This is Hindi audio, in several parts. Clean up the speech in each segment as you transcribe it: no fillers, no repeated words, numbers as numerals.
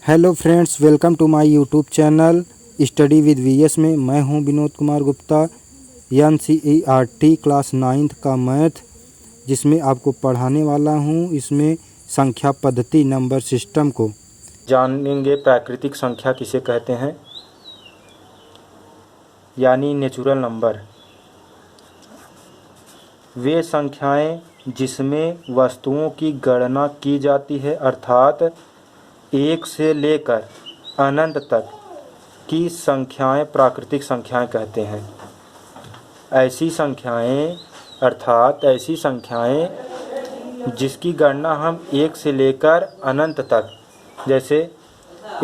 Hello friends, welcome to my YouTube channel study with VS में मैं हूं Vinod Kumar Gupta. NCERT class 9th का मैथ जिसमें आपको पढ़ाने वाला हूं। इसमें संख्या पद्धति नंबर सिस्टम को जानेंगे। प्राकृतिक संख्या किसे कहते हैं, यानी नेचुरल नंबर। वे संख्याएं जिसमें वस्तुओं की गणना की जाती है, अर्थात 1 से लेकर अनंत तक की संख्याएं प्राकृतिक संख्याएं कहते हैं। ऐसी संख्याएं अर्थात ऐसी संख्याएं जिसकी गणना हम 1 से लेकर अनंत तक, जैसे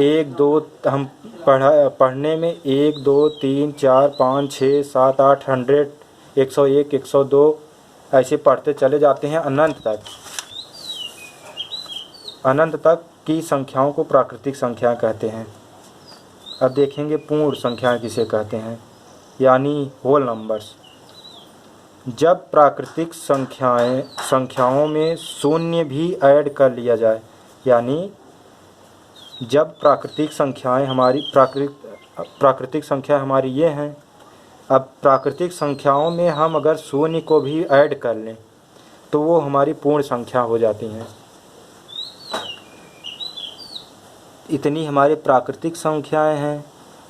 1 2 हम पढ़ने में 1 2 3 4 5 6 7 8 100 101 102 ऐसे पढ़ते चले जाते हैं अनंत तक की संख्याओं को प्राकृतिक संख्याएं कहते हैं। अब देखेंगे पूर्ण संख्याएं किसे कहते हैं, यानी होल नंबर्स। जब प्राकृतिक संख्याओं में शून्य भी ऐड कर लिया जाए, यानी जब प्राकृतिक संख्या हमारी ये हैं, अब प्राकृतिक संख्याओं में हम अगर शून्य को भी ऐड कर लें तो वो हमारी पूर्ण संख्या हो जाती हैं। इतनी हमारे प्राकृतिक संख्याएं हैं,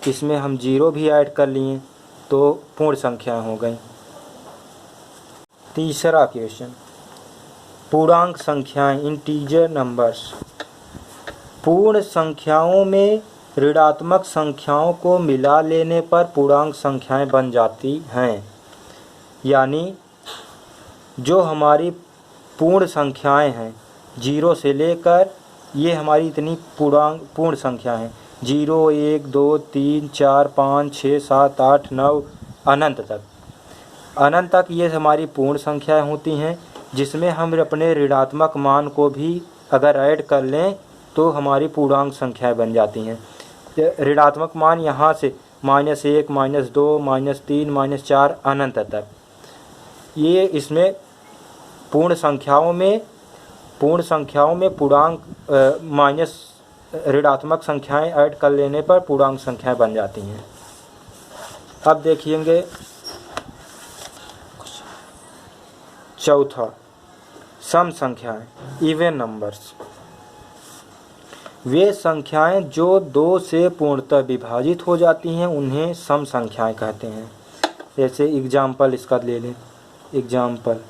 इसमें हम 0 भी ऐड कर लिए तो पूर्ण संख्याएं हो गई। तीसरा क्वेश्चन, पूर्णांक संख्याएं इंटीजर नंबर्स। पूर्ण संख्याओं में ऋणात्मक संख्याओं को मिला लेने पर पूर्णांक संख्याएं बन जाती हैं, यानी जो हमारी पूर्ण संख्याएं हैं 0 से लेकर, ये हमारी इतनी पूर्ण संख्या हैं 0 1 2 3 4 5 6 7 8 9 अनंत तक ये हमारी पूर्ण संख्याएं होती हैं, जिसमें हम अपने ऋणात्मक मान को भी अगर ऐड कर लें तो हमारी पूर्णांक संख्याएं बन जाती हैं। ऋणात्मक मान यहाँ से -1 -2 -3 -4 अनंत तक, ये इसमें पूर्ण संख्याओं में पूर्णांक माइनस ऋणात्मक संख्याएं ऐड कर लेने पर पूर्णांक संख्याएं बन जाती हैं। अब देखिएंगे चौथा, सम संख्याएं इवन नंबर्स। वे संख्याएं जो 2 से पूर्णतः विभाजित हो जाती हैं उन्हें सम संख्याएं कहते हैं। जैसे एग्जाम्पल इसका ले लें, एग्जाम्पल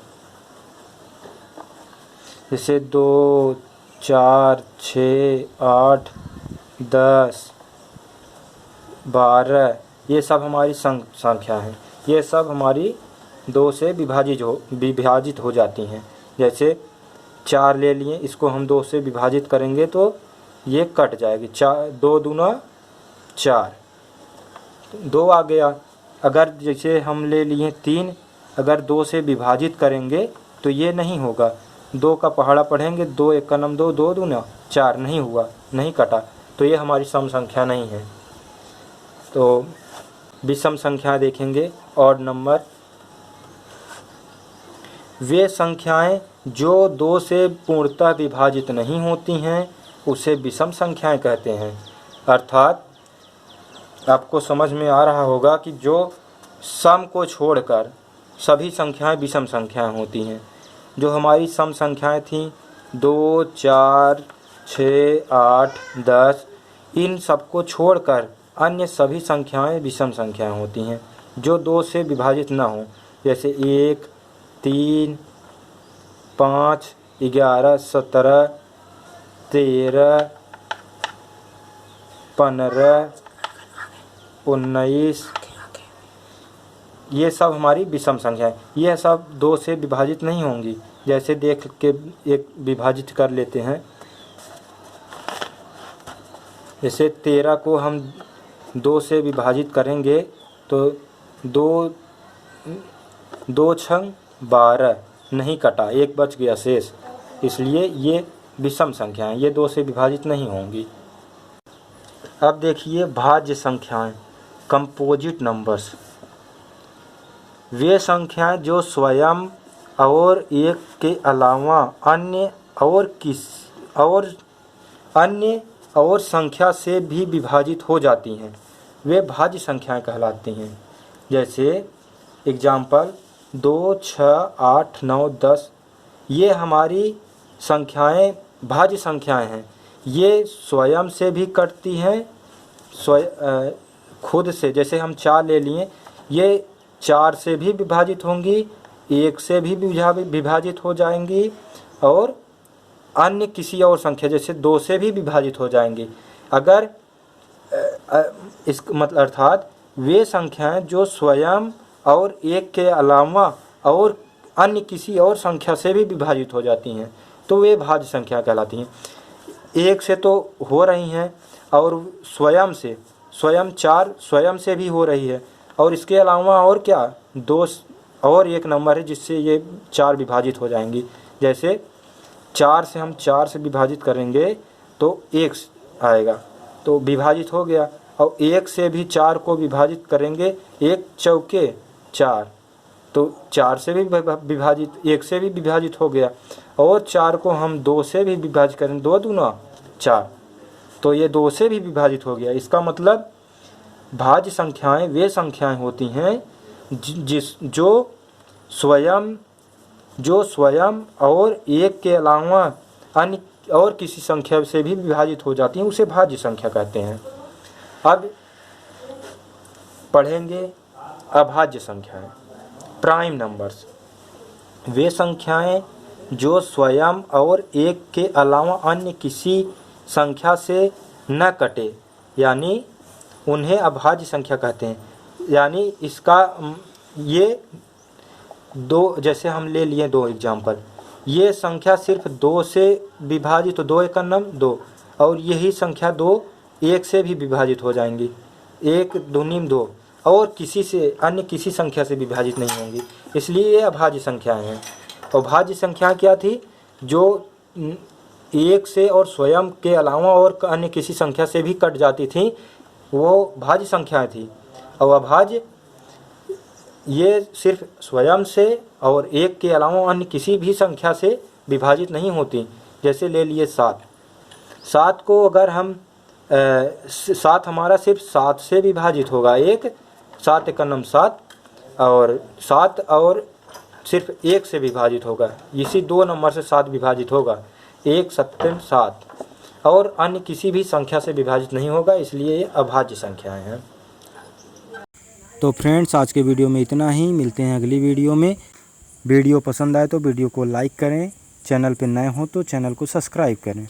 जैसे 2 4 6 8 10 12, ये सब हमारी संख्या हैं। ये सब हमारी 2 से विभाजित हो जाती हैं। जैसे 4 ले लिए, इसको हम 2 से विभाजित करेंगे तो ये कट जाएगी, 2 दूना 4, 2 आ गया। अगर जैसे हम ले लिए 3, अगर 2 से विभाजित करेंगे तो ये नहीं होगा, 2 का पहाड़ा पढ़ेंगे, 2 1 का नम 2, 2 दूना 4, नहीं हुआ, नहीं कटा, तो ये हमारी सम संख्या नहीं है। तो विषम संख्या देखेंगे, ऑड नंबर। वे संख्याएं जो 2 से पूर्णतः विभाजित नहीं होती हैं उसे विषम संख्याएं कहते हैं। अर्थात आपको समझ में आ रहा होगा कि जो सम को छोड़कर सभी संख्याएं विषम संख्याएं होती हैं। जो हमारी सम संख्याएं थीं 2 4 6 8 10, इन सबको छोड़कर अन्य सभी संख्याएं विषम संख्याएं होती हैं जो 2 से विभाजित ना हो। जैसे 1 3 5 11 17 13 15 19, ये सब हमारी विषम संख्या है। यह सब 2 से विभाजित नहीं होंगी। जैसे देख के एक विभाजित कर लेते हैं, जैसे 13 को हम 2 से विभाजित करेंगे तो 2 छंग 12, नहीं कटा, 1 बच गया शेष, इसलिए ये विषम संख्या है, ये 2 से विभाजित नहीं होंगी। अब देखिए भाज्य संख्याएं, कंपोजिट नंबर्स। वे संख्याएं जो स्वयं और एक के अलावा अन्य और संख्या से भी विभाजित हो जाती हैं, वे भाज्य संख्याएं कहलाती हैं। जैसे एग्जाम्पल 2, 6, 8, 9, 10 ये हमारी संख्याएं भाज्य संख्याएं हैं। ये स्वयं से भी कटती हैं, खुद से, जैसे हम 4 ले लिए, ये 4 से भी विभाजित होंगी, 1 से भी विभाजित हो जाएंगी और अन्य किसी और संख्या जैसे 2 से भी विभाजित हो जाएंगी। अगर इस मतलब अर्थात वे संख्याएं जो स्वयं और 1 के अलावा और अन्य किसी और संख्या से भी विभाजित हो जाती हैं तो वे भाज्य संख्या कहलाती हैं। 1 से तो हो रही हैं और स्वयं 4 स्वयं से भी हो रही है और इसके अलावा और क्या 2 और एक नंबर है जिससे ये 4 विभाजित हो जाएंगी। जैसे 4 से हम 4 से विभाजित करेंगे तो 1 आएगा तो विभाजित हो गया, और 1 से भी 4 को विभाजित करेंगे, 1 चौके 4 तो 4 से भी विभाजित, 1 से भी विभाजित हो गया, और 4 को हम 2 से भी विभाजित करें, 2 दूना 4 तो ये 2 से भी विभाजित हो गया। इसका मतलब भाज्य संख्याएं वे संख्याएं होती हैं जो स्वयं और 1 के अलावा अन्य और किसी संख्या से भी विभाजित हो जाती हैं, उसे भाज्य संख्या कहते हैं। अब पढ़ेंगे अभाज्य संख्याएं, प्राइम नंबर्स। वे संख्याएं जो स्वयं और 1 के अलावा अन्य किसी संख्या से न कटे, यानी उन्हें अभाज्य संख्या कहते हैं। यानी इसका ये 2, जैसे हम ले लिए 2 एग्जाम्पल, ये संख्या सिर्फ 2 से विभाजित, तो 2 एकम 2, और यही संख्या 2 1 से भी विभाजित हो जाएंगी, 1 दूनी 2, और किसी से अन्य किसी संख्या से विभाजित नहीं होंगी, इसलिए ये अभाज्य संख्याएं हैं। और भाज्य संख्या क्या थी? जो 1 से और स्वयं के अलावा और अन्य किसी संख्या से भी कट जाती थी, वो भाज्य संख्याएं थी। और अभाज्य ये सिर्फ स्वयं से और 1 के अलावा अन्य किसी भी संख्या से विभाजित नहीं होती। जैसे ले लिए 7 को अगर हम 7 हमारा सिर्फ 7 से विभाजित होगा, 7 एकम 7, और 7 और सिर्फ 1 से विभाजित होगा, इसी 2 नंबर से 7 विभाजित होगा, 1 7 7, और अन्य किसी भी संख्या से विभाजित नहीं होगा, इसलिए ये अभाज्य संख्याएं हैं। तो फ्रेंड्स, आज के वीडियो में इतना ही, मिलते हैं अगली वीडियो में। वीडियो पसंद आए तो वीडियो को लाइक करें, चैनल पे नए हो तो चैनल को सब्सक्राइब करें।